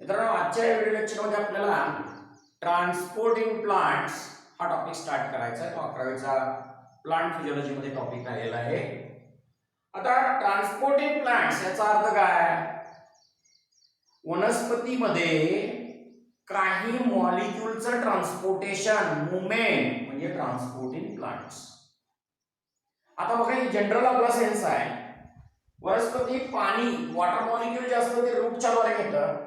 मित्रांनो, आजच्या व्हिडिओ लेक्चरमध्ये आपल्याला ट्रान्सपोर्टिंग प्लांट्स हा टॉपिक स्टार्ट करायचा आहे. तो 11वीचा प्लांट फिजिओलॉजी मध्ये टॉपिक आलेला आहे. आता ट्रान्सपोर्टिंग प्लांट्स याचा अर्थ काय? वनस्पतीमध्ये काही मॉलिक्यूलचं ट्रान्सपोर्टेशन मूवमेंट म्हणजे ट्रान्सपोर्टिंग प्लांट्स. आता बघा, ही जनरल आपला सेन्स आहे. वनस्पती पाणी वॉटर मॉलिक्यूल जे असतं ते रूटच्या द्वारे घेतं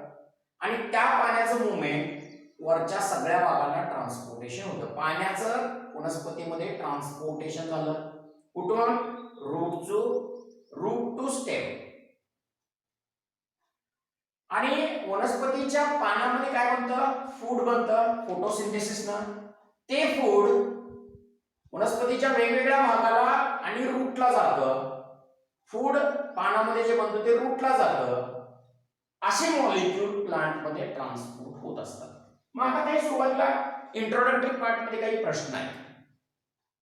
आणि त्या पाण्याचं मूवमेंट वरच्या सगळ्या भागाला ट्रान्सपोर्टेशन होतं. पाण्याचं वनस्पतीमध्ये ट्रान्सपोर्टेशन झालं कुठून? Route to stem. आणि वनस्पतीच्या पानामध्ये काय बनतं? फूड बनतं फोटोसिंथेसिसनं. ते फूड वनस्पतीच्या वेगवेगळ्या भागाला आणि रूटला जातं. फूड पानामध्ये जे बनतं ते रूटला जातं. असे मॉलिक्यूल प्लांट मध्ये ट्रान्सपोर्ट होत असतात. मग आता काही सुरुवातीला इंट्रोडक्टरी पार्ट मध्ये काही प्रश्न आहेत.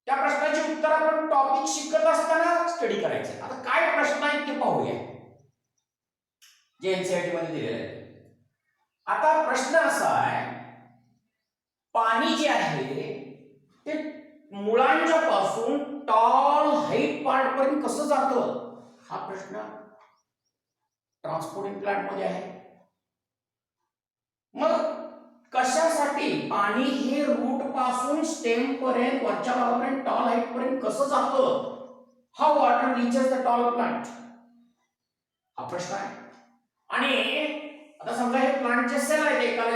त्या प्रश्नाची उत्तर आपण टॉपिक शिकत असताना स्टडी करायचं. आता काय प्रश्न आहेत ते पाहूया, जे एनसीईआरटी मध्ये दिलेले आहेत. आता प्रश्न असा आहे, पाणी जे आहे ते मुळांच्या पासून टॉल हाईट पार्ट पर्यंत कसं जातं, हा प्रश्न ट्रान्सपोर्टिंग प्लांट मध्ये आहे. मग कशासाठी पाणी हे रूट पासून स्टेम पर्यंत वरच्या भागापर्यंत टॉल हाईट पर्यंत कसं जातं? How water reaches the tall plant, हा प्रश्न आहे. आणि आता समजा हे प्लांटचे सेल आहेत, एकाला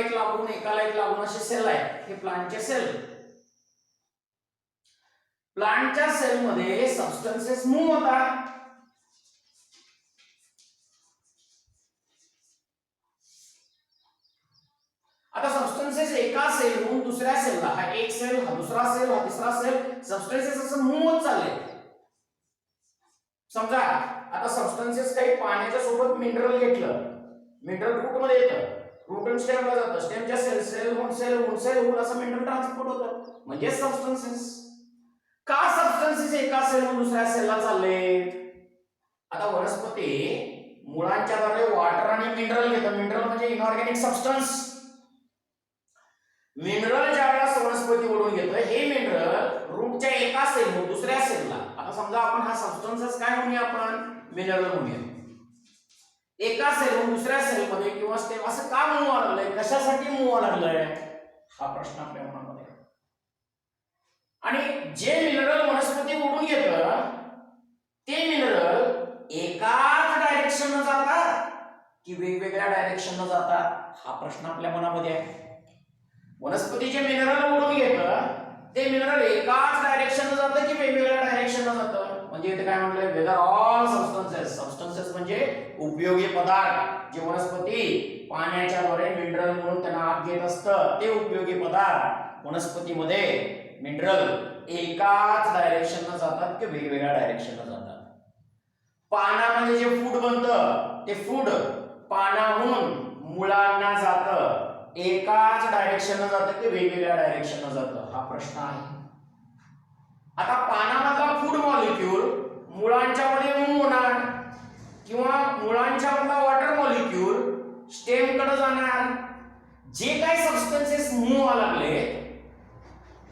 एक लागून असे सेल आहेत. हे प्लांटचे सेल. प्लांटच्या सेल मध्ये सबस्टन्सेस मूव्ह होतात. आता सबस्टन्सेस एका सेलहून दुसऱ्या सेलला, हा एक सेल, हा दुसरा सेल, हा तिसरा सेल, सबस्टन्सेस असं मूव्ह होत चालले. समजा आता सबस्टन्सेस काही पाण्याच्या सोबत मिनरल घेतलं, मिनरल रूट मध्ये येतं, रूट स्टेमला जातं, स्टेमच्या सेल असं मिनरल ट्रान्सपोर्ट होतं, म्हणजे सबस्टन्सेस. का सबस्टन्सेस एका सेलहून दुसऱ्या सेलला चालले? आता वनस्पती मुळांच्या द्वारे वॉटर आणि मिनरल घेतं. मिनरल म्हणजे इनऑर्गॅनिक सबस्टन्स. मिनरल ज्या वेळेला वनस्पती ओढून घेतं, हे मिनरल रूटच्या एका सेलहून दुसऱ्या सेलला, आता समजा आपण हा सबस्टन्सेस काय म्हणूया, आपण मिनरल म्हणूया, एका सेलहून दुसऱ्या सेलमध्ये किंवा स्टेम असं का मूव्ह लागलंय, कशासाठी मूव्ह लागलंय, हा प्रश्न आपल्या मनामध्ये आहे. आणि जे मिनरल वनस्पती ओढून घेतं ते मिनरल एकाच डायरेक्शनने जातात की वेगवेगळ्या डायरेक्शनने जातात, हा प्रश्न आपल्या मनामध्ये आहे. वनस्पतीचे मिनरल ओढून घेतं ते मिनरल एकाच डायरेक्शनने जातं की वेगवेगळ्या डायरेक्शनने जातं. म्हणजे इथे काय म्हटलंय, वेदर ऑल सबस्टन्सेस म्हणजे उपयोगी पदार्थ जे वनस्पती पाण्याच्या द्वारे मिनरल म्हणून त्यांना आत घेत असतं, ते उपयोगी पदार्थ वनस्पतीमध्ये मिनरल एकाच डायरेक्शनने जातात की वेगवेगळ्या डायरेक्शनने जातात. पानामध्ये जे फूड बनतं ते फूड पानाहून मुळांना जातं, एकाच डायरेक्शनने जातं की वेगवेगळ्या डायरेक्शनने जातं, हा प्रश्न आहे. आता पानामधला फूड मॉलिक्यूल मुळांच्या मध्ये मूव्ह होणार किंवा मुळांच्या मधला वॉटर मॉलिक्यूल स्टेम कडे जाणार. जे काही सबस्टन्सेस मूव्ह व्हायला लागले,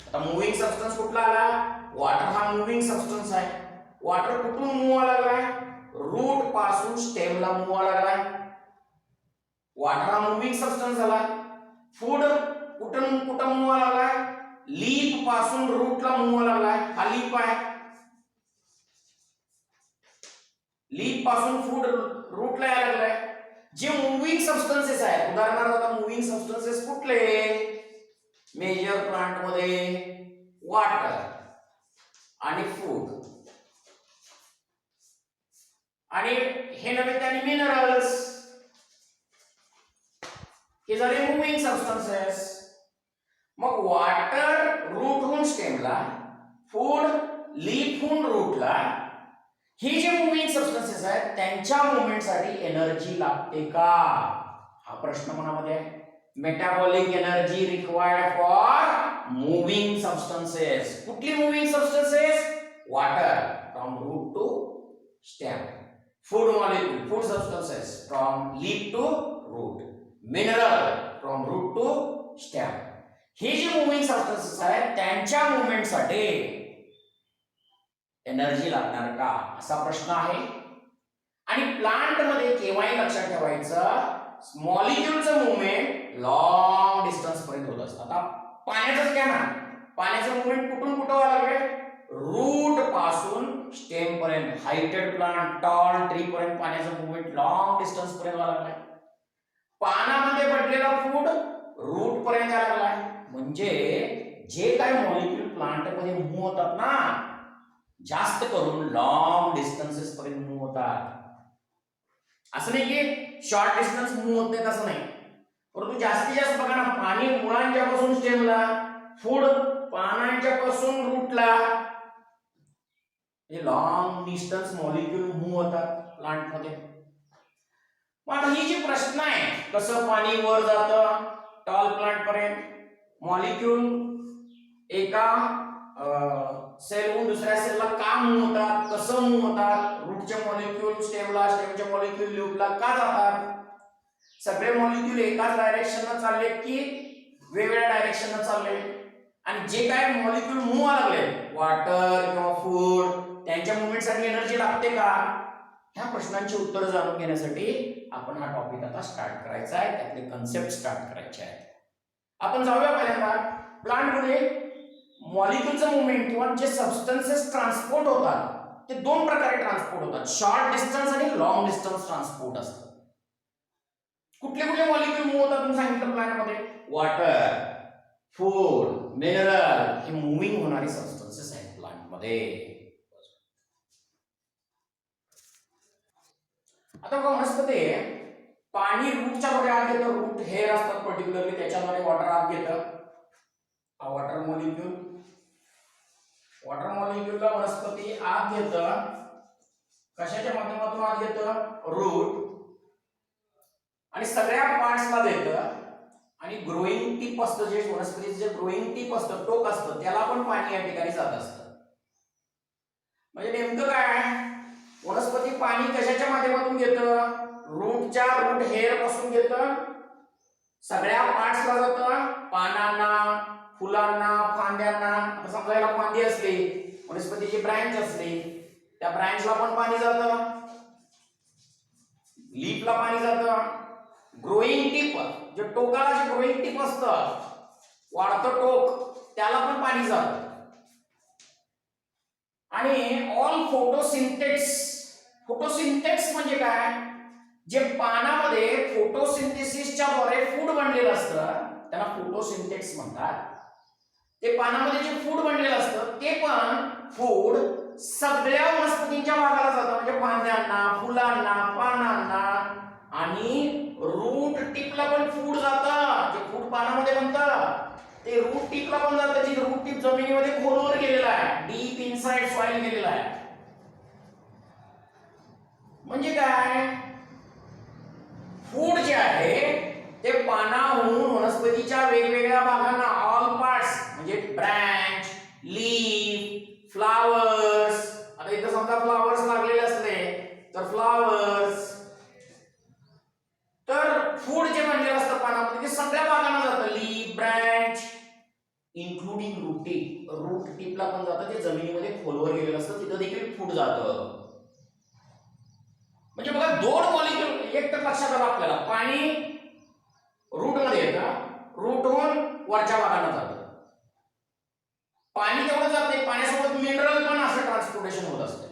आता मूव्हिंग सबस्टन्स कुठला आला? वॉटर हा मूव्हिंग सबस्टन्स आहे. वॉटर कुठून मूव्ह व्हायला लागलाय? रूट पासून स्टेमला मूव्ह व्हायला लागलाय. वॉटर हा मूव्हिंग सबस्टन्स झाला. फूड कुठून मूव्ह व्हायला लागलाय? लीफ पासून रूटला मूव्ह व्हायला लागलाय. हा लीफ आहे. लीफ पासून फूड रूटला यायला लागलाय. जे मूव्हिंग सबस्टन्सेस आहेत, उदाहरणार्थ आता मूव्हिंग सबस्टन्सेस कुठले? मेजर प्लांट मध्ये वॉटर आणि फूड, आणि हे नव्हे त्याने मिनरल्स, हे झाले मूव्हिंग सबस्टन्सेस. मग वॉटर रूटहून स्टेमला, फूड लीफहून रूटला, हे जे मूव्हिंग सबस्टन्सेस आहेत त्यांच्या मूव्हमेंटसाठी एनर्जी लागते का, हा प्रश्न मनामध्ये आहे. Metabolic energy required for moving substances. कुठली moving substances? Water from root to stem, food molecule, food substances from leaf to root, mineral from root to stem. हे जे मुव्हिंग सबस्टन्सेस आहेत त्यांच्या मुवमेंटसाठी एनर्जी लागणार का असा प्रश्न आहे. आणि प्लांट मध्ये केव्हाही लक्षात ठेवायचं मॉलिक्युलचं मुवमेंट लॉंग डिस्टन्स पर्यंत होत असतं. आता पाण्याचंच घ्या ना, पाण्याचं मुवमेंट कुठून कुठं व्हायला लागेल, रूट पासून स्टेम पर्यंत. हायटेड प्लांट टॉल ट्री पर्यंत पाण्याचं मुवमेंट लॉंग डिस्टन्स पर्यंत व्हायला लागलाय. पानामध्ये पडलेला फूड रूट पर्यंत यायला लागलाय. म्हणजे जे काही मॉलिक्युल प्लांट मध्ये मूव्ह होतात ना जास्त करून लॉंग डिस्टन्सेस पर्यंत मूव्ह होतात. असं नाही की शॉर्ट डिस्टन्स मूव्ह होत नाही असं नाही, परंतु जास्तीत जास्त बघा ना पाणी मुळांच्या पासून स्टेमला, फूड पानांच्या पासून रूटला, हे लॉंग डिस्टन्स मॉलिक्युल मूव्ह होतात प्लांट मध्ये. मग आता ही जी प्रश्न आहे कसं पाणी वर जातं टॉल प्लांट पर्यंत, मॉलिक्युल एका सेलहून दुसऱ्या सेलला का मूव्ह होतात, कसं मूव्ह होतात, रूटचे मॉलिक्युल स्टेमला, स्टेमचे मॉलिक्युल लूपला का जातात, सगळे मॉलिक्युल एकाच डायरेक्शनने चालले की वेगवेगळ्या डायरेक्शनने चालले, आणि जे काय मॉलिक्युल मूव्ह लागले वॉटर किंवा फूड त्यांच्या मुवमेंटसाठी एनर्जी लागते का, ह्या प्रश्नांची उत्तरं जाणून घेण्यासाठी आपण हा टॉपिक आता स्टार्ट करायचा आहे, त्यातले कन्सेप्ट स्टार्ट करायचे आहेत. आपण जाऊया पहिल्यांदा प्लांट मध्ये मॉलिक्युलचं मुवमेंट किंवा जे सबस्टन्सेस ट्रान्सपोर्ट होतात ते दोन प्रकारे ट्रान्सपोर्ट होतात, शॉर्ट डिस्टन्स आणि लॉंग डिस्टन्स ट्रान्सपोर्ट असतं. कुठले कुठले मॉलिक्युल मूव्ह होतात तुम्ही सांगितलं प्लांट मध्ये, वॉटर, फूड, मिनरल, हे मुव्हिंग होणारे सबस्टन्सेस आहेत प्लांट मध्ये. आता बघा वनस्पती पाणी रूटच्या मध्ये आत घेतं, रूट हेअर असतात पर्टिक्युलरली त्याच्यामध्ये वॉटर आत घेतं. हा वॉटर मॉलिक्युल, वॉटर मॉलिक्युलला वनस्पती आत घेतं, कशाच्या माध्यमातून आत घेतं, रूट, आणि सगळ्या पार्ट्सला देतं, आणि ग्रोइंग टिप असतं जे वनस्पतीचं जे ग्रोइंग टिप असतं टोक असतं त्याला पण पाणी या ठिकाणी जात असतं. म्हणजे नेमकं काय वनस्पती पाणी कशाच्या माध्यमातून घेतं, रूटच्या रूट हेअर पासून घेतं, सगळ्या पार्ट्सला जातं, पानांना, फुलांना, फांद्यांना. आता समजा याला फांदी असली, वनस्पतीची ब्रँच असली, त्या ब्रँचला पण पाणी जातं, लीफला पाणी जातं, ग्रोइंग टिप जे टोकाला जे ग्रोइंग टिप असतं वाढतं टोक त्याला पण पाणी जातं. आणि ऑल फोटोसिंथेसिस, फोटोसिंथेसिस म्हणजे काय, जे पानामध्ये फोटोसिंथेसिसच्या द्वारे फूड बनलेलं असतं त्याला फोटोसिंथेसिस म्हणतात. ते पानामध्ये जे फूड बनलेलं असतं ते पण फूड सगळ्या वनस्पतींच्या भागाला जातं, म्हणजे फांद्यांना, फुलांना, पानांना, आणि रूट टिपला पण फूड जातं. जे फूड पानामध्ये बनतं ते रूट टिपला पण जातं, जी रूट टिप जमिनीमध्ये खोलवर गेलेला आहे, डीप इनसाइड सॉइल गेलेला आहे. म्हणजे काय फूड जे आहे ते पानाहून वनस्पतीच्या वेगवेगळ्या भागांना, ऑल पार्ट्स म्हणजे ब्रँच, लीफ, फ्लावर्स. आता इथं समजा फ्लावर्स लागलेले असले तर फ्लावर्स, तर फूड जे म्हणलेलं असतं पानामध्ये ते सगळ्या भागांना जातं, leaf, branch, including root tip. Root टिपला पण जातं, जे जमिनीमध्ये खोलवर गेलेलं असतं तिथं देखील फूड जातं. म्हणजे बघा दोन मॉलिक्युल, एक तर लक्षात आलं आपल्याला पाणी रूट मध्ये येतं, रूटहून वरच्या भागाला जातं. पाणी तेवढं जात नाही, पाण्यासोबत मिनरल पण असं ट्रान्सपोर्टेशन होत असते.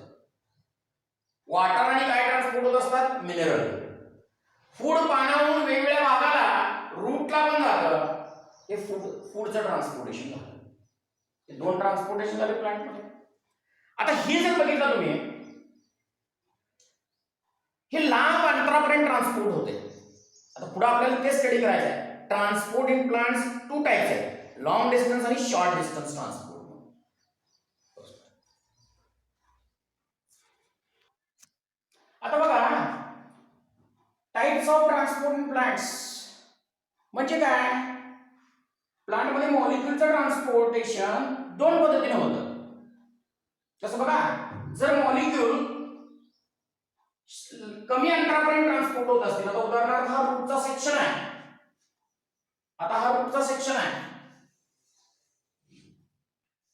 वॉटर आणि काय ट्रान्सपोर्ट होत असतात, मिनरल. फूड पानावरून वेगवेगळ्या भागाला रूटला पण जातं, हे फूडचं ट्रान्सपोर्टेशन झालं. हे दोन ट्रान्सपोर्टेशन झाले प्लांट मध्ये. आता हे जर बघितलं तुम्ही, हे लांब अंतरापर्यंत ट्रान्सपोर्ट होते. आता पुढे आपल्याला ते स्टडी करायचं आहे. Transport in plants two types आहेत, लॉंग डिस्टन्स आणि शॉर्ट डिस्टन्स ट्रान्सपोर्ट. आता बघा types of transport in plants म्हणजे काय, प्लांट मध्ये मॉलिक्युलचं ट्रान्सपोर्टेशन दोन पद्धतीने होतं. कसं बघा, जर मॉलिक्युल कमी अंतरापर्यंत ट्रान्सपोर्ट होत असतील, आता उदाहरणार्थ हा रूटचा सेक्शन आहे,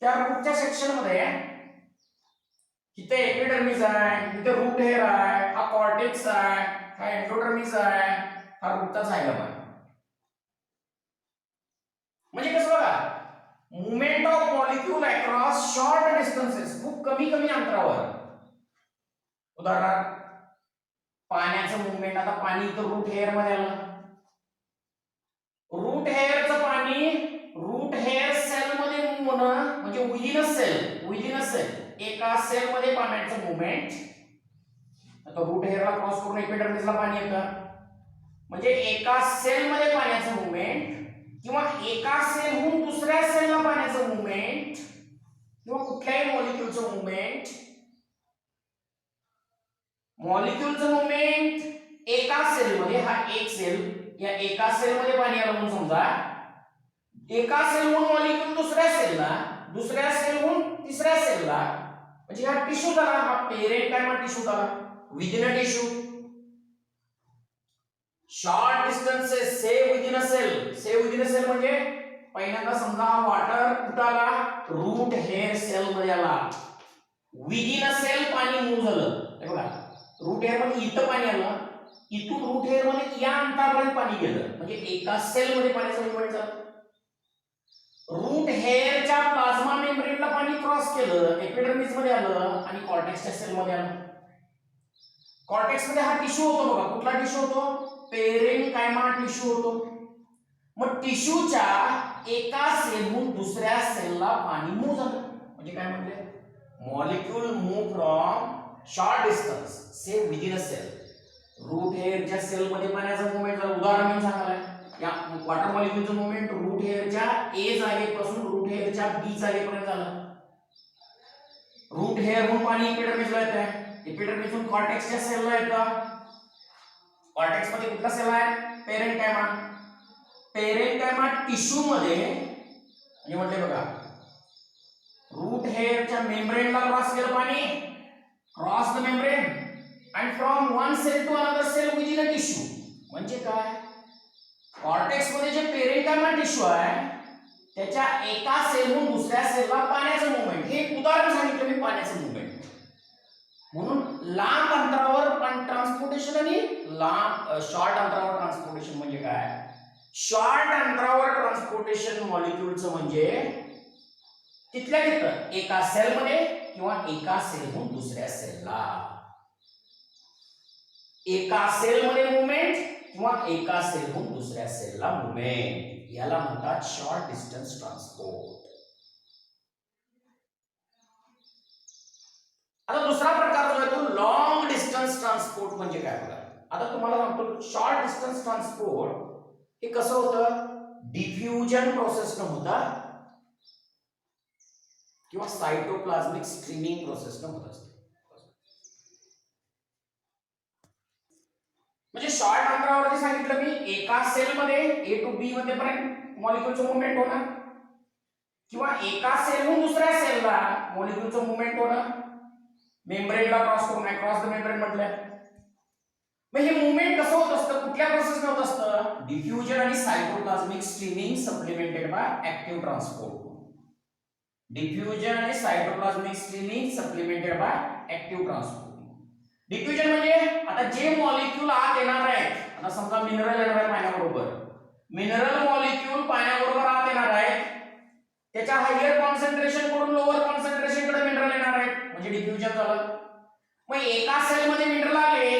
त्या रूटच्या सेक्शन मध्ये इथे एपिडर्मिस आहे, इथे रूट हेअर आहे, हा कॉर्टेक्स आहे, हा एंडोडर्मिस आहे, हा रूटचा झायलम आहे. म्हणजे कसं बघा, movement of molecule across short distances, खूप कमी कमी अंतरावर. उदाहरणार्थ पाण्याचं मुवमेंट, आता पाणी इथं रूट हेअर मध्ये आलं, रूट हेअरचं पाणी रूट हेअर सेल मध्ये मूव्ह होणं म्हणजे विदिन अ सेल एका सेल मध्ये पाण्याचं मुवमेंट. आता रूट हेअरला क्रॉस करून एपिडर्मिसला पाणी येतं, म्हणजे एका सेल मध्ये पाण्याचं मुवमेंट किंवा एका सेलहून दुसऱ्या सेलला पाण्याचं मुवमेंट किंवा कुठल्याही मॉलिक्यूलचं मुवमेंट. मॉलिक्यूलचं मुवमेंट एका सेल मध्ये, हा एक सेल, या एका सेल मध्ये पाणी आलं म्हणून समजा, एका सेलहून मॉलिक्यूल दुसऱ्या सेलला, दुसऱ्या सेलहून तिसऱ्या सेलला, म्हणजे हा टिश्यू झाला, हा पेरेंकायमा टिश्यू झाला, within a tissue. Short distances से विदिन अ सेल, से विदिन अ सेल म्हणजे पहिल्यांदा समजा वॉटर कुठं आला, रूट हेअर सेल मध्ये आला, विदिन अ सेल पाणी मूव्ह झालं. हे बघा, रूट हेअर मध्ये इथं पाणी आलं, इथून रूट हेअर मध्ये या अंतरापर्यंत पाणी गेलं, म्हणजे एका सेल मध्ये पाण्याचं मूव्हमेंट झालं. रूट हेअरच्या प्लाझ्मा मेम्ब्रेनला पाणी क्रॉस केलं, एपिडर्मिस मध्ये आलं आणि कॉर्टेक्सच्या सेल मध्ये आलं. कॉर्टेक्स मध्ये हा टिश्यू होतो बघा, कुठला टिश्यू होतो, पेरेंकायमा टिश्यू होतो. मग टिश्यूच्या एका सेलहून दुसऱ्या सेलला पाणी मूव्ह झालं, म्हणजे काय म्हणले, molecule move from short distance से विदिन अ सेल. रूट हेअरच्या सेल मध्ये पाण्याचा मूवमेंट झाला. उदाहरण म्हणून सांगायला, या वॉटर मॉलिक्यूलचं मूवमेंट रूट हेअरच्या ए जागेपासून रूट हेअरच्या बी जागेपर्यंत झालं. रूट हेअरहून पाणी एपिडर्मिसला येतं, एपिडर्मिसहून कॉर्टेक्सच्या सेलला येतं. कॉर्टेक्स मध्ये कुठला सेल आहे, पेरेंकायमा. पेरेंकायमा टिश्यू मध्ये म्हणजे म्हटले बघा, रूट हेअरच्या मेम्ब्रेनला क्रॉस केलं पाणी, cross the membrane and from one cell to another cell within a tissue. म्हणजे काय, कॉर्टेक्स मध्ये जे पेरेंकायमा टिश्यू आहे त्याच्या एका सेलहून दुसऱ्या सेलला पाण्याचं मूवमेंट, हे उदाहरण सांगितलं मी पाण्याचं मूवमेंट. म्हणून लांब अंतरावर ट्रान्सपोर्टेशन आणि शॉर्ट अंतरावर ट्रान्सपोर्टेशन म्हणजे काय, शॉर्ट अंतरावर ट्रान्सपोर्टेशन मॉलिक्यूलचं म्हणजे तिथल्या तिथं एका सेल मध्ये किंवा एका सेलहून दुसऱ्या सेलला, एका सेल मध्ये मूवमेंट किंवा एका सेलहून दुसऱ्या सेलला मूवमेंट, याला म्हणतात शॉर्ट डिस्टन्स ट्रान्सपोर्ट. आता दुसरा प्रकार जो आहे तो लॉंग डिस्टन्स ट्रान्सपोर्ट म्हणजे काय बघा. आता तुम्हाला सांगतो, शॉर्ट डिस्टन्स ट्रान्सपोर्ट हे कसं होतं, डिफ्युजन प्रोसेसनं होतं किंवा सायटोप्लाझ्मिक स्ट्रीमिंग प्रोसेसनं होत असते. म्हणजे शॉर्ट अंतरावरती सांगितलं मी, एका सेल मध्ये ए टू बी मध्ये पर्यंत मॉलिक्यूलचं मूवमेंट होणं किंवा एका सेलहून दुसऱ्या सेलला मॉलिक्यूलचं मूवमेंट होणं, मेम्ब्रेनला क्रॉस करून, क्रॉस द मेम्ब्रेन म्हटलं. मग हे मूवमेंट कसं होत असतं, कुठल्या प्रोसेसने होत असतं, डिफ्युजन आणि cytoplasmic streaming supplemented by active transport. Diffusion आणि cytoplasmic streaming supplemented by active transport. Diffusion म्हणजे आता जे मॉलिक्यूल आत येणार आहेत, आता समजा मिनरल येणार आहे पाण्याबरोबर, मिनरल मॉलिक्यूल पाण्याबरोबर आत येणार आहेत, त्याच्या हायर कॉन्सन्ट्रेशन कडून लोअर कॉन्सन्ट्रेशन कडे मिनरल येणार आहेत, म्हणजे डिफ्युजन झालं. मग एका सेल मध्ये मिनरल आले,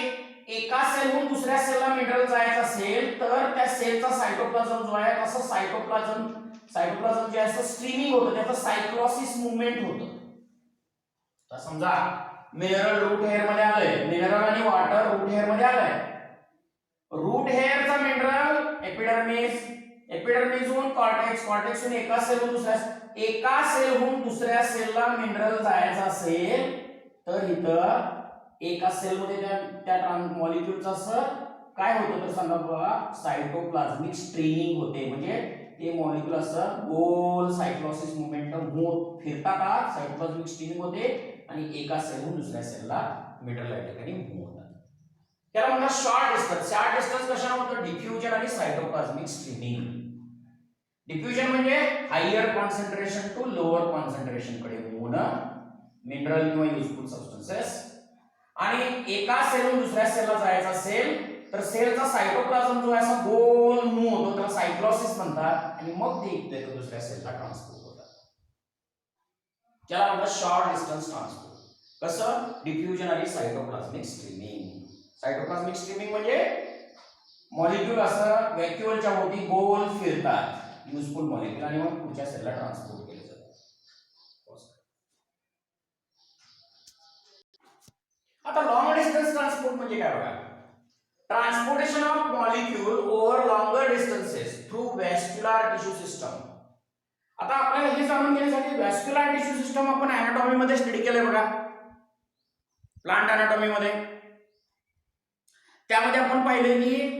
एका सेलहून दुसऱ्या सेलला मिनरल जायचं असेल तर त्या सेलचा सायटोप्लाझम जो आहे, तसं सायटोप्लाझम जे असतं स्ट्रीमिंग होतं, त्याचं सायक्लोसिस मूवमेंट होतं. तर समजा मिनरल रूट हेअर मध्ये आलंय, मिनरल आणि वॉटर रूट हेअर मध्ये आलंय, रूट हेअरचा मिनरल एपिडर्मिस, एपिडर्मिसहून कॉर्टेक्स, कॉर्टेक्सहून एका सेलहून दुसऱ्या सेलला मिनरल जायचं असेल तर इथं एका सेल मध्ये त्या मॉलिक्यूलचं असं काय होतं तर सांगा बघा, सायटोप्लाझ्मिक स्ट्रीमिंग होते. म्हणजे ते मॉलिक्यूल असं गोल सायक्लोसिस मूवमेंट फिरतात, सायटोप्लाझ्मिक स्ट्रीमिंग होते आणि एका सेलहून दुसऱ्या सेलला मिनरल या ठिकाणी मूव्ह होतात. त्याला म्हणतात शॉर्ट डिस्टन्स. शॉर्ट डिस्टन्स कशाने होतं, डिफ्युजन आणि सायटोप्लाझ्मिक स्ट्रीमिंग. डिफ्युजन म्हणजे higher concentration to lower concentration कडे होणं मिनरल किंवा युजफुल सबस्टन्सेस. आणि एका सेलहून दुसऱ्या सेलला जायचा असेल तर सेलचा सायटोप्लाझम जो आहे असा गोल मूव्ह होतो त्याला सायक्लोसिस म्हणतात आणि मग ते एक दुसऱ्या सेलला ट्रान्सपोर्ट होतात. त्याला म्हणतात शॉर्ट डिस्टन्स ट्रान्सपोर्ट. कसं? डिफ्युजन आणि सायटोप्लाझमिक स्ट्रीमिंग. सायटोप्लाझमिक स्ट्रीमिंग म्हणजे मॉलिक्यूल असं व्हॅक्युअलच्या भोवती गोल फिरतात युजफुल मॉलिक्यूल आणि मग पुढच्या सेलला ट्रान्सपोर्ट केले जातात. आता लॉंग डिस्टन्स ट्रान्सपोर्ट म्हणजे काय बघा. Transportation of molecule over longer distances through vascular tissue system. आता आपल्याला हे जाणून घेण्यासाठी व्हॅस्क्युलर टिश्यू सिस्टम आपण एनाटॉमी मध्ये स्टडी केलंय बघा, प्लांट एनाटॉमी मध्ये. त्यामध्ये आपण पाहिले की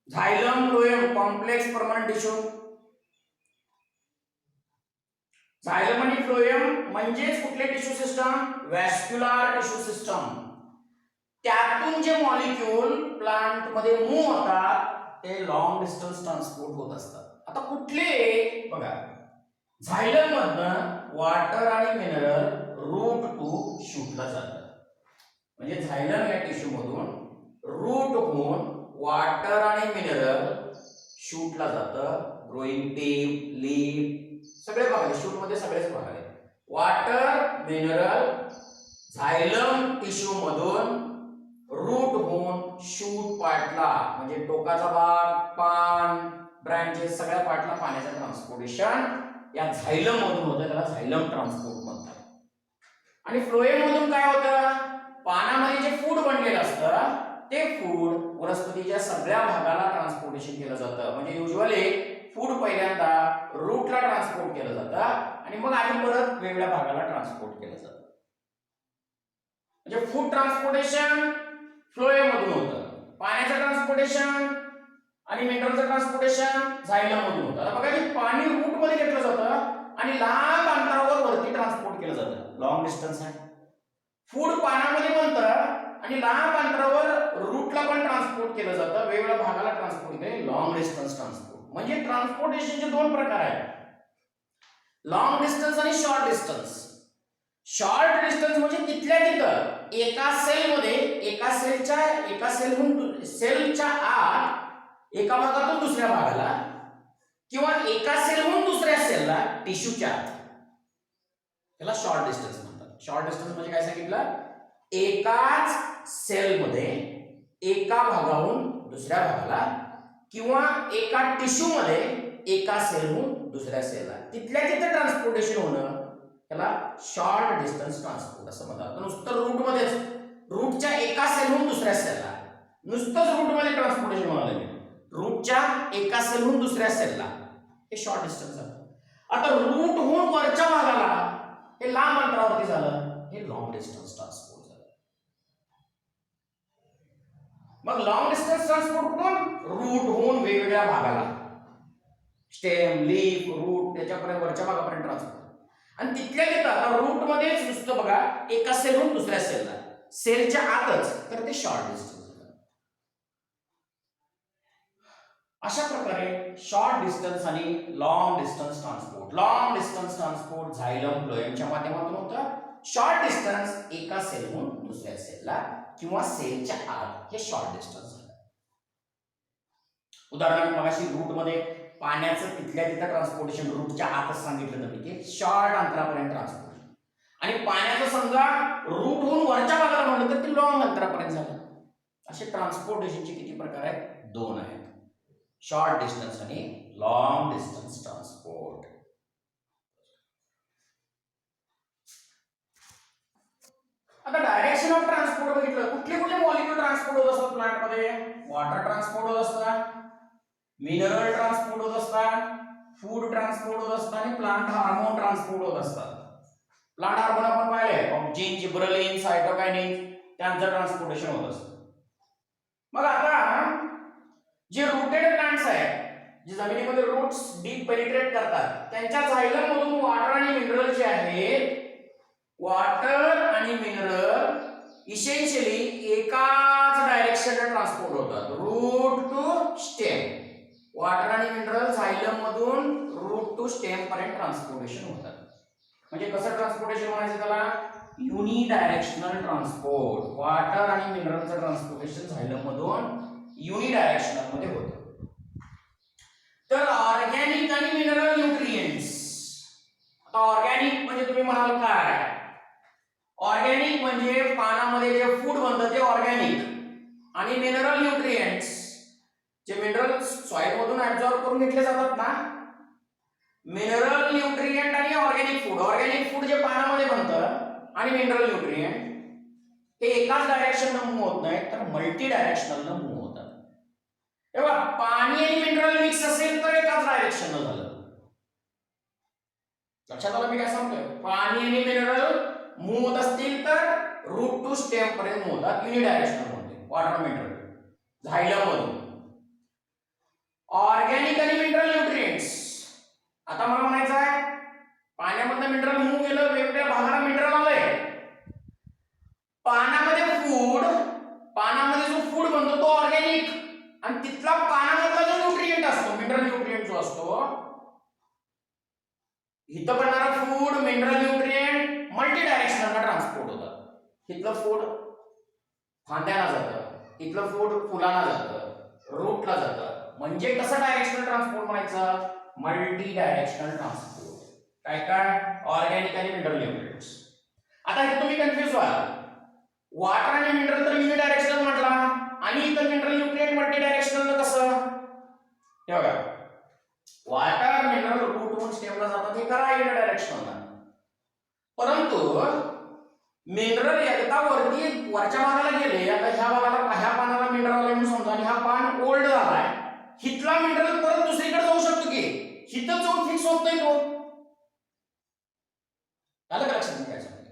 झायलम फ्लोएम कॉम्प्लेक्स परमनंट टिश्यू. झायलम आणि फ्लोएम म्हणजेच कुठले tissue system? Vascular tissue system. त्यातून जे मॉलिक्यूल प्लांट मध्ये मूव्ह होतात ते लॉंग डिस्टन्स ट्रान्सपोर्ट होत असतात. आता कुठले बघा, झायलम मधनं वॉटर आणि मिनरल रूट टू शूटला जातात. म्हणजे झायलम या टिश्यू मधून रूट होऊन वॉटर आणि मिनरल शूटला जातं. ग्रोइंग टिप, लीफ सगळे भाग आहेत शूट मध्ये, सगळेच भाग आहेत. वॉटर मिनरल झायलम टिश्यू मधून रूट होऊन शूट पार्टला म्हणजे टोकाचा भाग, पान, ब्रांचेस सगळ्या पार्टला पाण्याचं ट्रान्सपोर्टेशन या झायलम मधून होतं. त्याला झायलम ट्रान्सपोर्ट म्हणतात. आणि फ्लोएम मधून काय होतं? पानामध्ये जे फूड बनलेलं असतं ते फूड वनस्पतीच्या सगळ्या भागाला ट्रान्सपोर्टेशन केलं जातं. म्हणजे युजुअली फूड पहिल्यांदा रूटला ट्रान्सपोर्ट केलं जातं आणि मग आणि परत वेगळ्या भागाला ट्रान्सपोर्ट केलं जातं. म्हणजे फूड ट्रान्सपोर्टेशन फ्लोएम मधून होतं, पाण्याचं ट्रान्सपोर्टेशन आणि मिनरलचं ट्रान्सपोर्टेशन झायलम मधून होतं. आता बघा की पाणी रूट मध्ये घेतलं जातं आणि लांब अंतरावर वरती ट्रान्सपोर्ट केलं जातं. लॉंग डिस्टन्स आहे. फूड पाण्यामध्ये बनतं आणि लांब अंतरावर रूटला पण ट्रान्सपोर्ट केलं जातं, वेगवेगळ्या भागाला ट्रान्सपोर्ट केलं. लॉंग डिस्टन्स ट्रान्सपोर्ट म्हणजे ट्रान्सपोर्टेशनचे दोन प्रकार आहेत, लॉंग डिस्टन्स आणि शॉर्ट डिस्टन्स. शॉर्ट डिस्टन्स म्हणजे तिथल्या तिथं एका सेलमध्ये एका सेलच्या आत एका भागातून दुसऱ्या भागाला किंवा एका सेलहून दुसऱ्या सेलला टिश्यूच्या आत, त्याला शॉर्ट डिस्टन्स म्हणतात. शॉर्ट डिस्टन्स म्हणजे काय सांगितलं? एकाच सेलमध्ये एका भागाहून दुसऱ्या भागाला किंवा एका टिश्यू मध्ये एका सेलहून दुसऱ्या सेलला तिथल्या तिथे ट्रान्सपोर्टेशन होणं त्याला शॉर्ट डिस्टन्स ट्रान्सपोर्ट असं म्हणतात. नुसतं रूट मध्येच, रूटच्या एका सेलहून दुसऱ्या सेलला नुसतंच रूट मध्ये ट्रान्सपोर्टेशन होणार नाही, रूटच्या एका सेलहून दुसऱ्या सेलला, हे शॉर्ट डिस्टन्स आहे. आता रूट होऊन वरच्या भागाला हे लांब अंतरावरती झालं, हे लॉंग डिस्टन्स ट्रान्सपोर्ट झालं. मग लॉंग डिस्टन्स ट्रान्सपोर्ट कुठून? रूट होऊन वेगवेगळ्या भागाला, स्टेम, लीफ, रूट त्याच्यापर्यंत वरच्या भागापर्यंत ट्रान्सपोर्ट. आणि तिथल्या तिथं आता रूट मध्येच नुसतं बघा एका सेलहून दुसऱ्या सेलला, सेलच्या आतच, तर ते शॉर्ट डिस्टन्स झालं. अशा प्रकारे शॉर्ट डिस्टन्स आणि long distance transport. Long distance transport xylem फ्लोएमच्या माध्यमातून होतं. शॉर्ट डिस्टन्स एका सेलहून दुसऱ्या सेलला किंवा सेलच्या आत, हे शॉर्ट डिस्टन्स झालं. उदाहरणार्थ मगाशी रूट मध्ये पाण्याचं तिथल्या तिथं ट्रान्सपोर्टेशन रूटच्या आतच सांगितलं होतं की शॉर्ट अंतरापर्यंत ट्रान्सपोर्टेशन, आणि पाण्याचं समजा रूट होऊन वरच्या भागाला म्हणलं तर ते लॉंग अंतरापर्यंत झालं. असे ट्रान्सपोर्टेशनचे किती प्रकार आहेत? दोन आहेत, शॉर्ट डिस्टन्स आणि लॉंग डिस्टन्स ट्रान्सपोर्ट. आता डायरेक्शन ऑफ ट्रान्सपोर्ट बघितलं, कुठले कुठले मॉलिक्यूल ट्रान्सपोर्ट होत असतात प्लांट मध्ये? वॉटर ट्रान्सपोर्ट होत असतात, मिनरल ट्रान्सपोर्ट होत असतात, फूड ट्रान्सपोर्ट होत असतात आणि प्लांट हार्मोन ट्रान्सपोर्ट होत असतात. प्लांट हार्मोन आपण पाहिले, ऑक्सिन, जिब्रेलिन, सायटोकायनिन, त्यांचं ट्रान्सपोर्टेशन होत असतं. मग आता जे रूटेड प्लांट्स आहेत, जे जमिनीमध्ये रूट्स डीप पेनिट्रेट करतात, त्यांच्या झायलम मधून वॉटर आणि मिनरल जे आहेत, वॉटर आणि मिनरल इसेन्शियली एकाच डायरेक्शनला ट्रान्सपोर्ट होतात, रूट टू स्टेम. वॉटर आणि मिनरल झायलम मधून टू स्टेम पर्यंत ट्रान्सपोर्टेशन होतात. म्हणजे कसं ट्रान्सपोर्टेशन म्हणायचं त्याला, युनिडायरेक्शनल ट्रान्सपोर्ट. वॉटर आणि मिनरलचं ट्रान्सपोर्टेशन झायलम मधून युनिडायरेक्शनल मध्ये होतं. तर ऑर्गॅनिक आणि मिनरल न्यूट्रिएंट्स. आता ऑर्गॅनिक म्हणजे तुम्ही म्हणाल काय, ऑर्गॅनिक म्हणजे पानामध्ये जे फूड बनतं ते ऑर्गॅनिक, आणि मिनरल न्यूट्रिएंट्स जे मिनरल्स सॉइल मधून ऍब्सॉर्ब करून घेतले जातात ना, मिनरल न्यूट्रिएंट आणि ऑर्गॅनिक फूड. ऑर्गॅनिक फूड जे पानामध्ये बनतं आणि मिनरल न्यूट्रिएंट हे एकाच डायरेक्शनला मूव्ह होत नाही, तर मल्टी डायरेक्शनल मूव्ह होतात. तेव्हा पाणी आणि मिनरल मिक्स असेल तर एकाच डायरेक्शनला झालं. लक्षात आलं मी काय सांगतोय? पाणी आणि मिनरल मूव्ह होत असतील तर रूट टू स्टेम पर्यंत मूव्ह होतात युनिडायरेक्शनल मध्ये. वॉटर मिनरल झायलम मधून. ऑर्गॅनिक आणि मिनरल न्यूट्रिएंट्स, आता मला म्हणायचं आहे पाण्यामधनं मिनरल मूव्ह केलं, वेगवेगळ्या भागाला मिनरल आलंय. पानामध्ये जो फूड बनतो तो ऑर्गॅनिक, आणि तिथला पानामधला जो न्यूट्रिएंट असतो, मिनरल न्यूट्रिएंट जो असतो, इथं बनणारा food mineral nutrient multi directional transport होतात. इथलं फूड फांद्याला जातं, इथलं फूड फुलांना जातं, रूटला जातं. म्हणजे कसं डायरेक्शनल ट्रान्सपोर्ट म्हणायचं, मल्टी डायरेक्शनल ट्रान्सपोर्ट. काय ऑर्गॅनिक आणि मिनरल न्यूट्रिएंट्स. आता हे तुम्ही कन्फ्युज व्हाल, वॉटर आणि मिनरल तर युनि डायरेक्शनल म्हटला, आणि इथं मिनरल न्यूट्रिएंट मल्टी डायरेक्शनल कसं? हे बघा, वॉटर मिनरल रूटवरून स्टेमला जातात, हे करा युनि डायरेक्शनल. परंतु मिनरल एकदा वरच्या भागाला गेले, आता ह्या पानाला मिनरल आले म्हणून समजा, आणि हा पान ओल्ड झालाय, हितला मिनरल परत दुसरीकडे जाऊ शकतो की, हिथं जाऊन फिक्स होत नाही तो. आलं का लक्षात? काय सांगतो,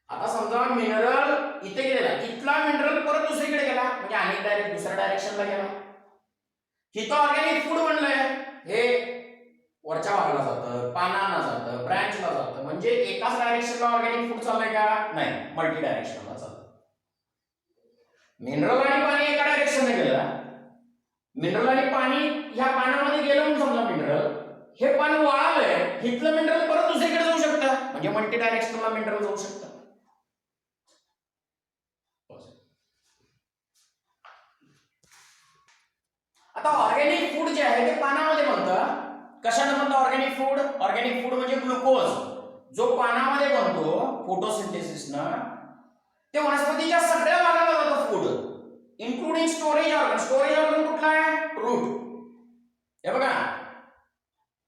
आता समजा मिनरल इथे गेलेला, इथला मिनरल परत दुसरीकडे गेला, म्हणजे अनेक डायरेक्ट दुसऱ्या डायरेक्शनला गेला. हिथं ऑर्गॅनिक फूड बनलंय, हे वरच्या भागाला जातं, पानांना जातं, ब्रँचला जातं. म्हणजे एकाच डायरेक्शनला ऑर्गॅनिक फूड चाललंय का? नाही, मल्टी डायरेक्शनला चालतं. मिनरल आणि पाणी एका डायरेक्शनने गेलं, मिनरल आणि पाणी ह्या पानामध्ये गेलं म्हणून समजा मिनरल, हे पान वाळलंय, हिथलं मिनरल परत दुसरीकडे जाऊ शकतं, म्हणजे मल्टी डायरेक्शनला मिनरल जाऊ शकतं. आता ऑर्गॅनिक फूड जे आहे ते पानामध्ये बनतं. कशाने बनतं ऑर्गॅनिक फूड? ऑर्गॅनिक फूड म्हणजे ग्लुकोज जो पानामध्ये बनतो फोटोसिंथेसिसनं, ते वनस्पतीच्या सगळ्या भागाला जातं food, including storage organ. Storage organ कुठला आहे? रूट. हे बघा,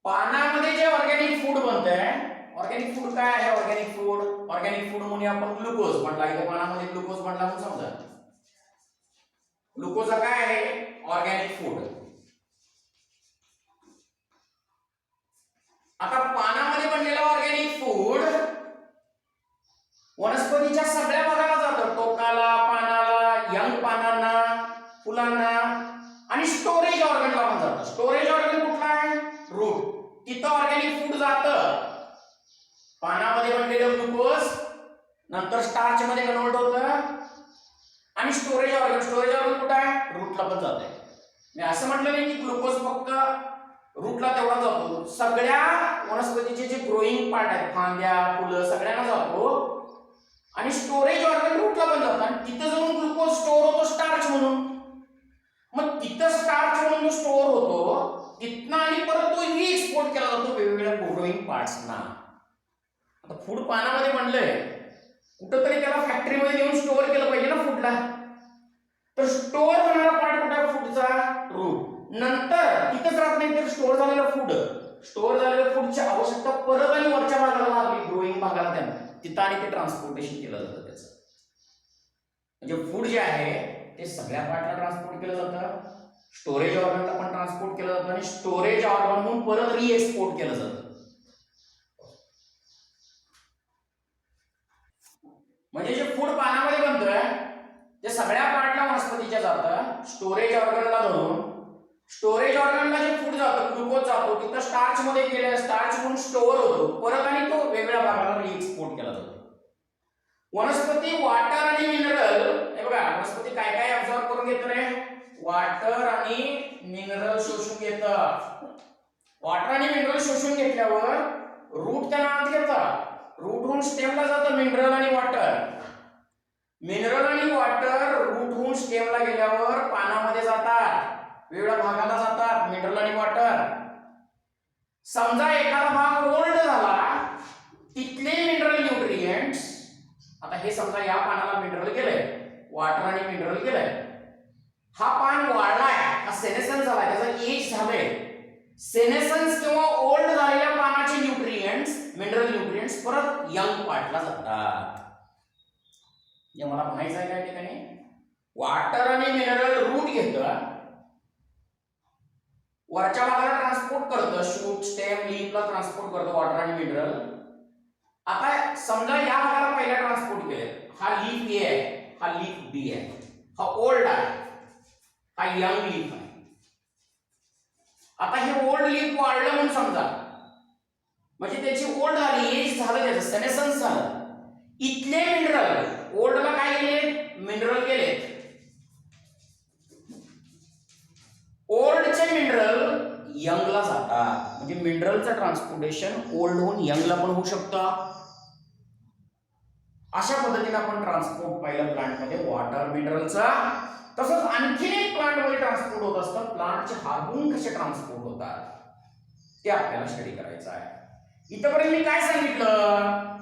पानामध्ये जे ऑर्गॅनिक फूड बनतंय, ऑर्गॅनिक फूड काय आहे? ऑर्गॅनिक फूड म्हणजे आपण ग्लुकोज म्हटला, इथे पानामध्ये ग्लुकोज म्हटला म्हणून समजा. ग्लुकोज काय आहे? Organic food. आता पानामध्ये बनलेलं ऑर्गॅनिक फूड वनस्पतीच्या सगळ्या भागाला जातं, टोकाला, पानाला, यंग पानांना, फुलांना, आणि स्टोरेज ऑर्गनला पण जातं. स्टोरेज ऑर्गन कुठला आहे? रूट. तिथं ऑर्गॅनिक फूड जातं, पानामध्ये बनलेलं ग्लुकोज नंतर स्टार्च मध्ये कन्वर्ट होतं, आणि स्टोरेज ऑर्गन कुठं आहे? रूटला पण जात आहे. मी असं म्हटलं नाही की ग्लुकोज फक्त रूटला तेवढा जातो, सगळ्या वनस्पतीचे जे ग्रोईंग पार्ट आहेत, फांद्या, फुलं, सगळ्यांना जातो, आणि स्टोरेज ऑर्गन रूटला पण जातं, आणि तिथं जाऊन ग्लुकोज स्टोअर होतो स्टार्च म्हणून. मग तिथं स्टार्च म्हणून जो स्टोअर होतो, तिथनं आणि परत तो एक्सपोर्ट केला जातो वेगवेगळ्या ग्रोईंग पार्ट्सना. आता फूड पानामध्ये बनलंय, कुठंतरी त्याला फॅक्टरीमध्ये नेऊन स्टोअर केलं पाहिजे ना फूडला, तर स्टोअर होणारा पार्ट कुठे आहे फूडचा? रूट. नंतर तिथंच राहत नाही, तर स्टोअर झालेलं फूडची आवश्यकता परत आणि वरच्या भागाला लागली, ग्रोईंग भागाला, त्यांना तिथं आणि ते ट्रान्सपोर्टेशन केलं जातं त्याचं. म्हणजे फूड जे आहे ते सगळ्या पार्टला ट्रान्सपोर्ट केलं जातं, स्टोरेज ऑर्गनला पण ट्रान्सपोर्ट केलं जातं, आणि स्टोरेज ऑर्गन म्हणून परत रिएक्सपोर्ट केलं जातं. म्हणजे जे फूड पानामध्ये बनतंय ते सगळ्या पार्टला वनस्पतीच्या जातं, स्टोरेज ऑर्गनला धरून. स्टोरेज ऑर्गनला जे फूड जातं, ग्लुकोज जातो, तिथं स्टार्च मध्ये गेलं, स्टार्च म्हणून स्टोअर होतो, परत आणि तो वेगळ्या भागाला रिएक्सपोर्ट केला जातो. वनस्पती वॉटर आणि मिनरल, हे बघा, वनस्पती काय काय ऍब्सॉर्ब करून घेतं रे? वॉटर आणि मिनरल शोषून घेतं. वॉटर आणि मिनरल शोषून घेतल्यावर रूट त्यांना आत घेतात, रूट होऊन स्टेमला जातं मिनरल आणि वॉटर. मिनरल आणि वॉटर रूट होऊन स्टेमला गेल्यावर पानामध्ये जातात, वेगवेगळ्या भागाला जातात मिनरल आणि वॉटर. समजा एखादा भाग ओल्ड झाला, तिथले मिनरल न्यूट्रिएंट्स, आता हे समजा या पानाला मिनरल गेलंय, वॉटर आणि मिनरल गेलंय, हा पान वाढलाय, हा सेनेसन्स झालाय, त्याचा एज झालंय. सेनेसन्स किंवा ओल्ड झालेल्या पानाचे न्यूट्रिएंट्स, मिनरल न्यूट्रिएंट्स परत यंग पार्टला जातात. हे मला म्हणायचं आहे काय ठिकाणी, वॉटर आणि मिनरल रूट घेतं, वरच्या भागाला ट्रान्सपोर्ट करतं, शूट स्टेम लीफला ट्रान्सपोर्ट करतं वॉटर आणि मिनरल. आता समजा या भागाला पहिला ट्रान्सपोर्ट केलं, हा लीफ ए आहे, हा लीफ बी आहे, हा ओल्ड आहे, हा यंग लीफ आहे. आता हे ओल्ड लीफ वाढलं म्हणून समजा, म्हणजे त्याची ओल्ड झाली, एज झालं, त्याचं सेनेसन्स झालं. इथले मिनरल ओल्डला काय गेले, मिनरल गेले, ओल्डचे मिनरल यंगला जातात. म्हणजे मिनरलचं ट्रान्सपोर्टेशन ओल्ड होऊन यंगला पण होऊ शकतं. अशा पद्धतीने आपण ट्रान्सपोर्ट पाहिलं प्लांटमध्ये वॉटर मिनरलचा. तसंच आणखीन एक प्लांटमध्ये ट्रान्सपोर्ट होत असतं, प्लांटचे हार्मोन कसे ट्रान्सपोर्ट होतात ते आपल्याला स्टडी करायचं आहे. इथपर्यंत मी काय सांगितलं,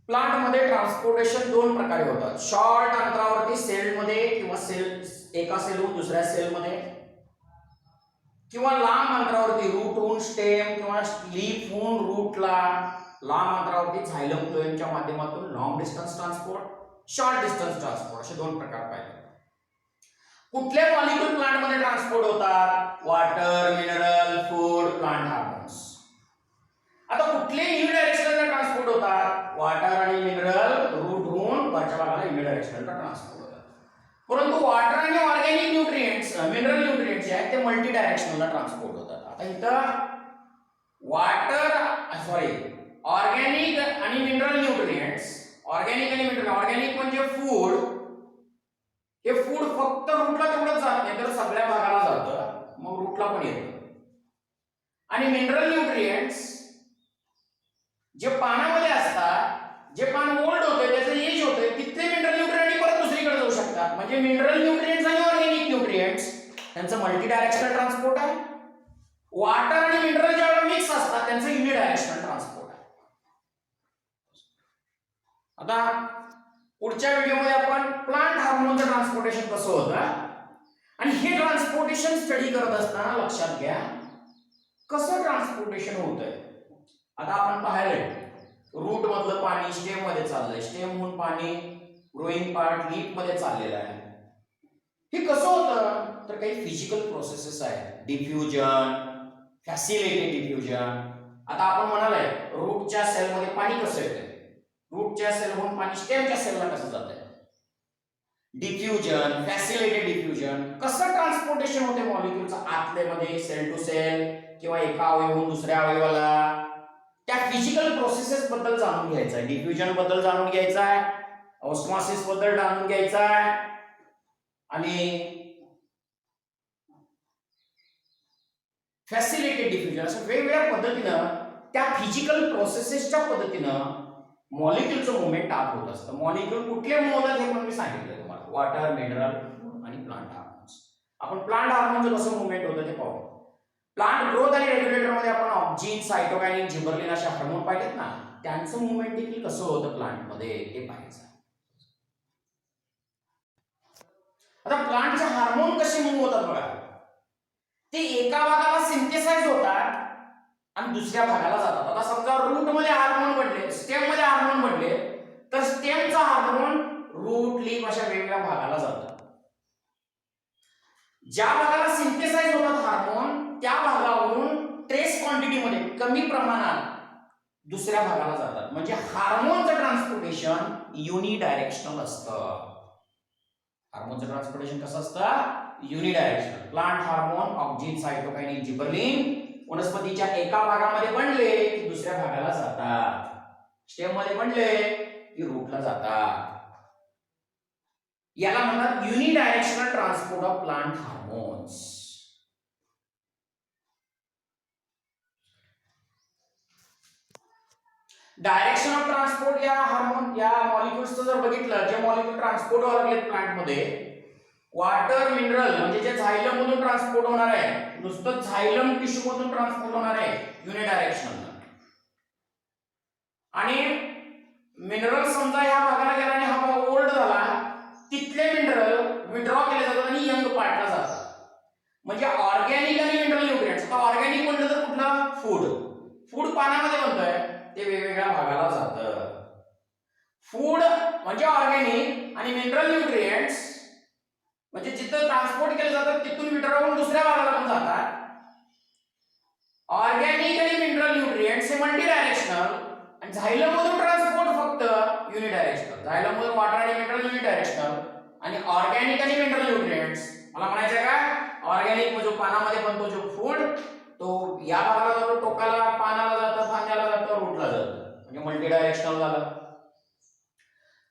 प्लांटमध्ये ट्रान्सपोर्टेशन दोन प्रकारे होतात, शॉर्ट अंतरावरती सेलमध्ये किंवा एका सेलहून दुसऱ्या सेलमध्ये, किंवा लांब अंतरावरती रूट होऊन स्टेम किंवा लीफ होऊन रूटला, लांब अंतरावरती झायलम फ्लोएमच्या माध्यमातून long distance transport, short distance transport, असे दोन प्रकार पाहिले. कुठले मॉलिक्यूल प्लांटमध्ये ट्रान्सपोर्ट होतात, water, mineral, food, plant hormones. आता कुठले युनिडायरेक्शनल ट्रान्सपोर्ट होतात, वॉटर आणि मिनरल रूट होऊन वरच्या भागाला युनिडायरेक्शनल ट्रान्सपोर्ट होतात. परंतु वॉटर आणि ऑर्गॅनिक न्यूट्रिएंट्स, मिनरल न्यूट्रिएंट्स जे आहेत ते मल्टी डायरेक्शनल ट्रान्सपोर्ट होतात. आता इथं ऑर्गॅनिक आणि मिनरल न्यूट्रिएंट्स, ऑर्गॅनिक आणि मिनरल, ऑर्गॅनिक म्हणजे फूड, हे फूड फक्त रूटला तेवढंच जात नाही तर सगळ्या भागाला जातं, मग रूटला पण येतं. आणि मिनरल न्यूट्रिएंट्स जे पानामध्ये असतात, जे पान ओल्ड होते, त्याचं एज होते, तिथले मिनरल न्यूट्रिएंट परत दुसरीकडे जाऊ शकतात. म्हणजे मिनरल न्यूट्रिएंट्स आणि ऑर्गॅनिक न्यूट्रिएंट्स त्यांचं मल्टी डायरेक्शनल ट्रान्सपोर्ट आहे. वॉटर आणि मिनरल ज्यावेळेला मिक्स असतात त्यांचं युनिडायरेक्शनल ट्रान्सपोर्ट आहे. आता पुढच्या व्हिडिओमध्ये आपण प्लांट हार्मोनचं ट्रान्सपोर्टेशन कसं होतं आणि हे ट्रान्सपोर्टेशन स्टडी करत असताना लक्षात घ्या कसं ट्रान्सपोर्टेशन होतंय. आता आपण पाहिलंय रूट मधलं पाणी स्टेम मध्ये चाललंय, स्टेम होऊन पाणी ग्रोइंग पार्ट लीफ मध्ये चाललेलं आहे. हे कसं होतं तर काही फिजिकल प्रोसेसेस आहेत, डिफ्युजन, फॅसिलिटेटेड डिफ्युजन. आता आपण म्हणालाय रूटच्या सेल मध्ये पाणी कसं येतंय, रूटच्या सेलहून पाणी स्टेमच्या सेलला कसं जातंय, डिफ्युजन, फॅसिलिटेटेड डिफ्युजन. कसं ट्रान्सपोर्टेशन होते मॉलिक्यूलचं आतल्यामध्ये सेल टू सेल किंवा एका अवयवाहून दुसऱ्या अवयवाला, त्या फिजिकल प्रोसेसेस बद्दल जाणून घ्यायचं आहे. डिफ्युजन बद्दल जाणून घ्यायचं आहे, ऑस्मॉसिस बद्दल जाणून घ्यायचं आहे आणि फॅसिलिटेटेड डिफ्युजन, असं वेगवेगळ्या पद्धतीनं त्या फिजिकल प्रोसेसेसच्या पद्धतीनं मॉलिक्यूलचं मुवमेंट आत होत असतं. मॉलिक्यूल कुठले मूव्ह होतात हे पण मी सांगितलं तुम्हाला, वॉटर, मिनरल आणि प्लांट हार्मोन्स. आपण प्लांट हार्मोनचं कसं मुवमेंट होतं ते पाहू. प्लांट ग्रोथ आणि रेग्युलेटर मध्ये आपण ऑक्झिन, सायटोकायनिन, जिबरलिन अशा हार्मोन पाहिलेत ना, त्यांचं मुवमेंट देखील कसं होतं प्लांट मध्ये ते पाहायचं. आता प्लांटचे हार्मोन कसे मूव्ह होतात बघा, ते एका भागाला सिंथेसाइज होतात आणि दुसऱ्या भागाला जातात. आता समजा रूट मध्ये हार्मोन बनले, स्टेम मध्ये हार्मोन बनले, तर स्टेमचा हार्मोन रूट, लीफ अशा वेगवेगळ्या भागाला जातात. ज्या भागाला सिंथेसाइज होतात हार्मोन त्या भागावरून ट्रेस क्वांटिटी मध्ये कमी प्रमाणात दुसऱ्या भागाला जातात. म्हणजे हार्मोनचं ट्रान्सपोर्टेशन युनिडायरेक्शनल असतं. हार्मोनचं ट्रान्सपोर्टेशन कसं असतं, unidirectional. Plant hormone auxin, cytokinin, gibberellin वनस्पतीच्या एका भागामध्ये बनले की दुसऱ्या भागाला जातात, स्टेम मध्ये बनले की रूटला जातात. याला म्हणतात unidirectional transport of plant hormones. Direction of transport या हार्मोन या मॉलिक्युल्सचं जर बघितलं, जे मॉलिक्युल ट्रान्सपोर्ट व्हायला लागलेत प्लांट मध्ये, वॉटर मिनरल म्हणजे जे झायलम मधून ट्रान्सपोर्ट होणार आहे, नुसतं झायलम टिश्यू मधून ट्रान्सपोर्ट होणार आहे युनिडायरेक्शनल, आणि मिनरल समजा ह्या भागाला गेला आणि हा भाग ओल्ड झाला, तिथले मिनरल विड्रॉ केले जातात आणि यंग पार्टला जातात. म्हणजे ऑर्गॅनिक आणि मिनरल न्यूट्रिएंट्स. आता ऑर्गॅनिक म्हणलं तर कुठलं? फूड. फूड पाण्यामध्ये बनतंय, ते वेगवेगळ्या भागाला जातं. फूड म्हणजे ऑर्गॅनिक आणि मिनरल न्यूट्रिएंट्स म्हणजे जिथं ट्रान्सपोर्ट केले जातात तिथून विड्रॉ होऊन दुसऱ्या भागाला पण जातात. ऑर्गॅनिक आणि मिनरल न्यूट्रिएंट्स हे मल्टी डायरेक्शनल आणि झायलम मधून ट्रान्सपोर्ट फक्त युनिडायरेक्शनल. झायलम मधून वॉटर आणि मिनरल युनिडायरेक्शनल आणि ऑर्गॅनिक आणि मिनरल न्यूट्रिएंट्स मला म्हणायचं का, ऑर्गॅनिक म्हणजे पानामध्ये बनतो जो फूड तो या भागाला जातो, टोकाला, पानाला जातं, फांद्याला जातं, रूटला जातं, म्हणजे मल्टी डायरेक्शनल झालं.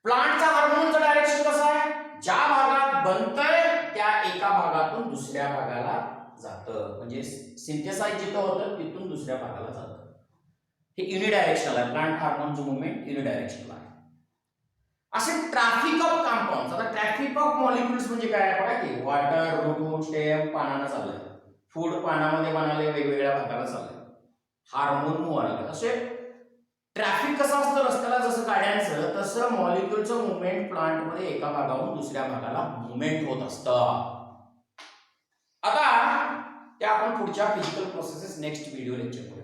प्लांटचा हार्मोनचं डायरेक्शन कसं आहे? ज्या भागात बनतंय त्या एका भागातून दुसऱ्या भागाला जातं, म्हणजे सिंथेसाइज जिथं होतं तिथून दुसऱ्या भागाला जातं. हे युनिडायरेक्शनल आहे. प्लांट हार्मोनचं मुवमेंट युनिडायरेक्शनल आहे. असे ट्रॅफिक ऑफ कंपाऊंड्स. आता ट्रॅफिक ऑफ मॉलिक्युल्स म्हणजे काय? बघा की वॉटर रूट स्टेम पानानं चाललंय, फूड पानामध्ये बनाले वेगवेगळ्या भागाला चाललंय, हार्मोन मूव्ह आले. असे ट्रॅफिक कसं असतं रस्त्याला जसं गाड्यांचं, तसं मॉलिक्युलचं मुवमेंट प्लांटमध्ये एका भागाहून दुसऱ्या भागाला मुवमेंट होत असतं. आता ते आपण पुढच्या फिजिकल प्रोसेसेस नेक्स्ट व्हिडिओ लेक्चरमध्ये